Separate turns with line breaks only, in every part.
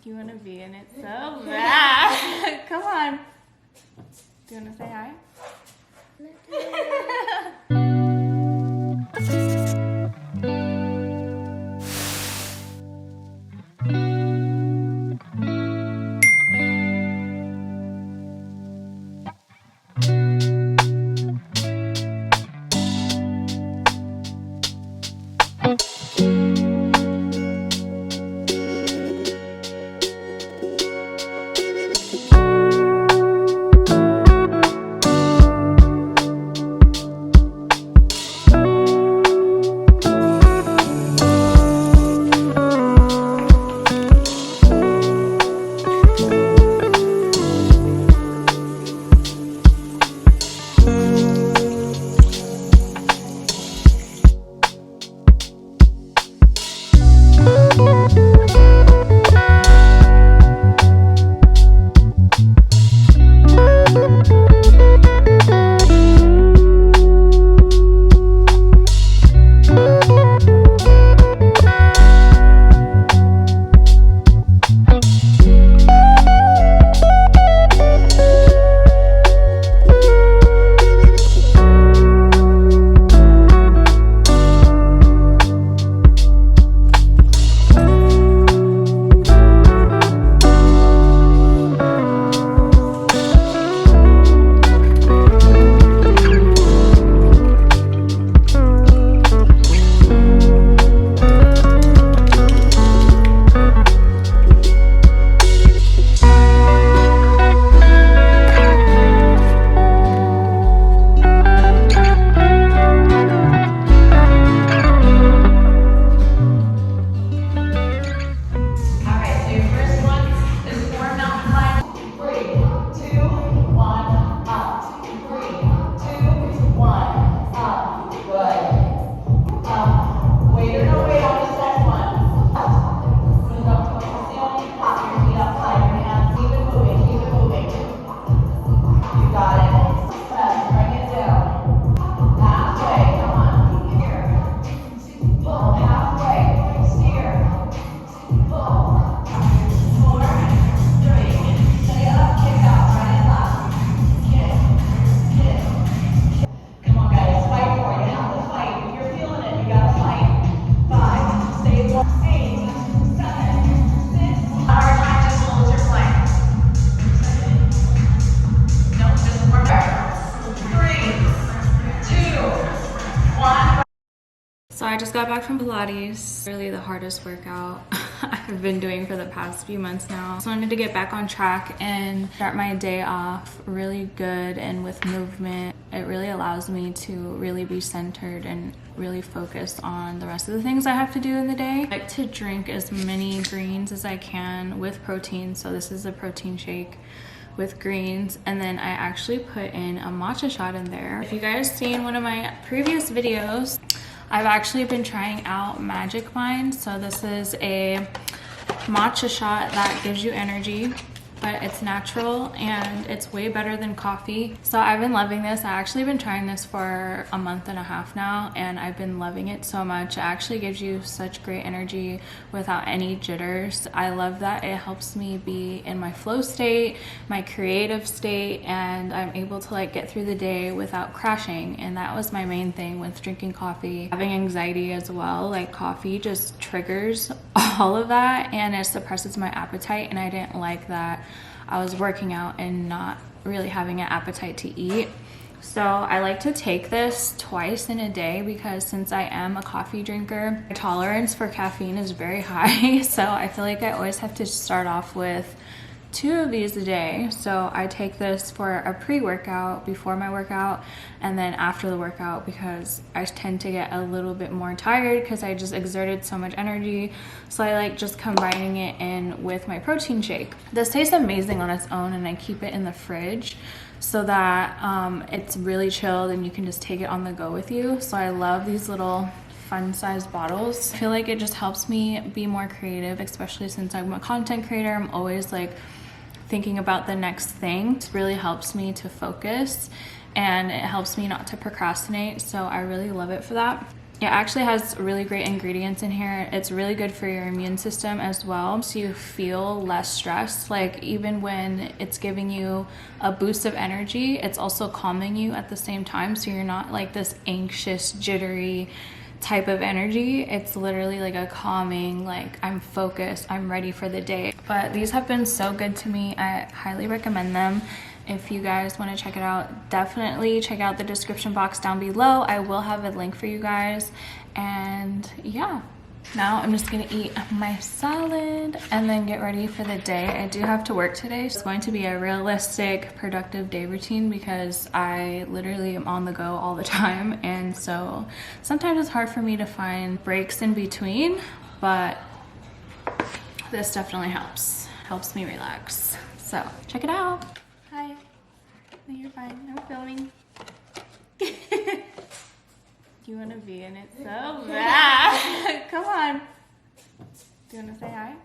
You want to be in it so bad. Come on. Do you want to say hi? So I just got back from Pilates, really the hardest workout I've been doing for the past few months now. So I wanted to get back on track and start my day off really good and with movement. It really allows me to really be centered and really focus on the rest of the things I have to do in the day. I like to drink as many greens as I can with protein. So this is a protein shake with greens, and then I actually put in a matcha shot in there. If you guys seen one of my previous videos, I've actually been trying out Magic Mind. So this is a matcha shot that gives you energy, but it's natural and it's way better than coffee. So I've been loving this. I actually been trying this for a month and a half now, and I've been loving it so much. It actually gives you such great energy without any jitters. I love that it helps me be in my flow state, my creative state, and I'm able to like get through the day without crashing. And that was my main thing with drinking coffee. Having anxiety as well, like coffee just triggers all of that and it suppresses my appetite, and I didn't like that. I was working out and not really having an appetite to eat. So I like to take this twice in a day because since I am a coffee drinker, my tolerance for caffeine is very high. So I feel like I always have to start off with 2 of these a day. So I take this for a pre-workout before my workout and then after the workout, because I tend to get a little bit more tired because I just exerted so much energy. So I like just combining it in with my protein shake. This tastes amazing on its own, and I keep it in the fridge so that it's really chilled and you can just take it on the go with you. So I love these little fun-sized bottles. I feel like it just helps me be more creative, especially since I'm a content creator. I'm always like thinking about the next thing. It really helps me to focus and it helps me not to procrastinate. So I really love it for that. It actually has really great ingredients in here. It's really good for your immune system as well, so you feel less stressed. Like even when it's giving you a boost of energy, it's also calming you at the same time, so you're not like this anxious, jittery type of energy. It's literally like a calming, like I'm focused, I'm ready for the day. But these have been so good to me. I highly recommend them. If you guys want to check it out, definitely check out the description box down below. I will have a link for you guys. And yeah, now I'm just gonna eat my salad and then get ready for the day. I do have to work today. It's going to be a realistic, productive day routine because I literally am on the go all the time. And so sometimes it's hard for me to find breaks in between, but this definitely helps me relax. So check it out. Hi. No, you're fine. I'm filming. You want to be in it so bad. Come on. Do you want to say hi?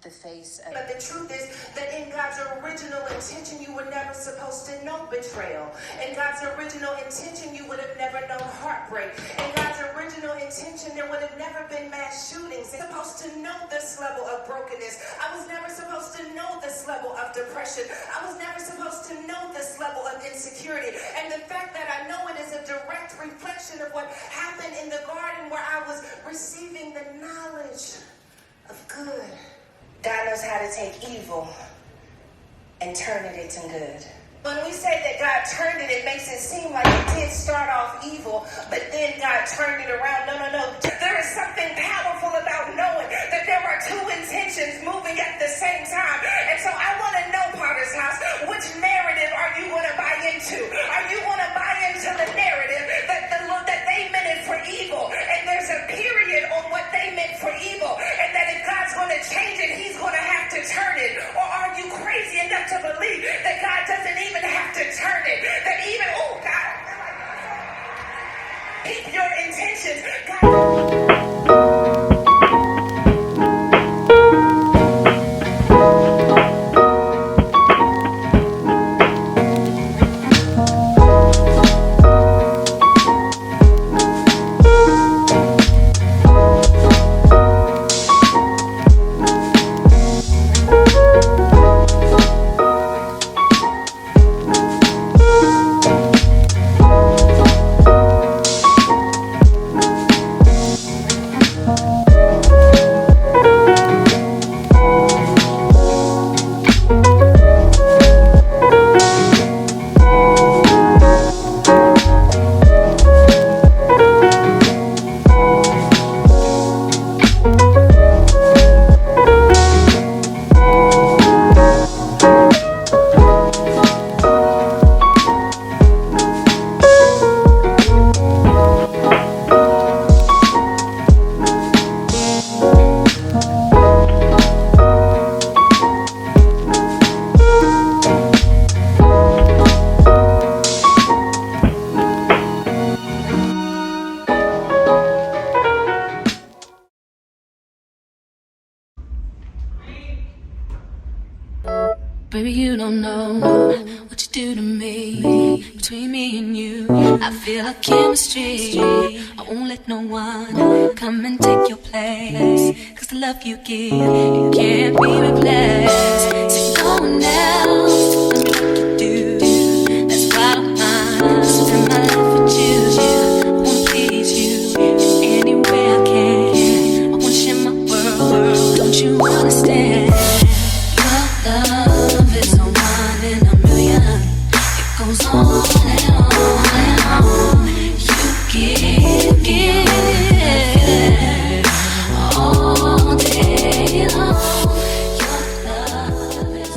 the face of... But the truth is that in God's original intention, you were never supposed to know betrayal. In God's original intention, you would have never known heartbreak. In God's original intention, there would have never been mass shootings. I'm supposed to know this level of brokenness. I was never supposed to know this level of depression. I was never supposed to know this level of insecurity. And the fact that I know it is a direct reflection of what happened in the garden where I was receiving the knowledge of good. God knows how to take evil and turn it into good. When we say that God turned it, it makes it seem like it did start off evil, but then God turned it around. No. There is something powerful about knowing that there are two intentions moving at the same time. And so I want to know, Potter's House, which narrative are you going to buy into? Are you going to buy into the narrative that they meant it for evil, and there's a period on what they meant for evil, and that if God's going to change it, he's going to have to turn it? Or are you crazy enough to believe that God doesn't even have to turn it? That even, oh God, keep your intentions. God.
Baby, you don't know what you do to me. Between me and you, I feel like chemistry. I won't let no one come and take your place. Cause the love you give, it can't be replaced. So go now, don't do what you do. That's why I'm mine. Spend my life with you. I wanna please you in any way I can. I wanna share my world. Don't you understand? Your love is a one in a million. It goes on and on and on. You give all day long. Your love is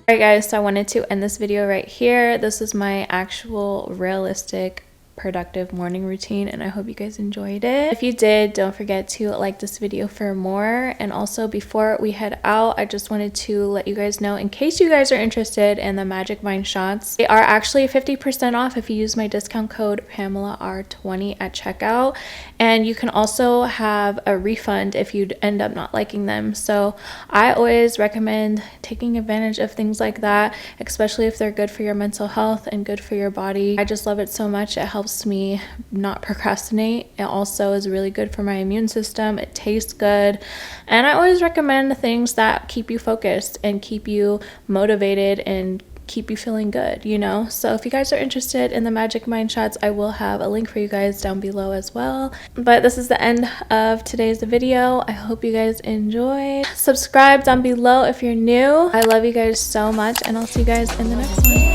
Alright guys, so I wanted to end this video right here. This is my actual realistic productive morning routine, and I hope you guys enjoyed it. If you did, don't forget to like this video for more. And also, before we head out, I just wanted to let you guys know, in case you guys are interested in the Magic Mind shots, they are actually 50% off if you use my discount code pamelarossbusiness at checkout, and you can also have a refund if you end up not liking them. So I always recommend taking advantage of things like that, especially if they're good for your mental health and good for your body. I just love it so much. It helps me not procrastinate. It also is really good for my immune system. It tastes good, and I always recommend things that keep you focused and keep you motivated and keep you feeling good, you know? So if you guys are interested in the Magic Mind shots, I will have a link for you guys down below as well. But this is the end of today's video. I hope you guys enjoyed. Subscribe down below if you're new. I love you guys so much, and I'll see you guys in the next one.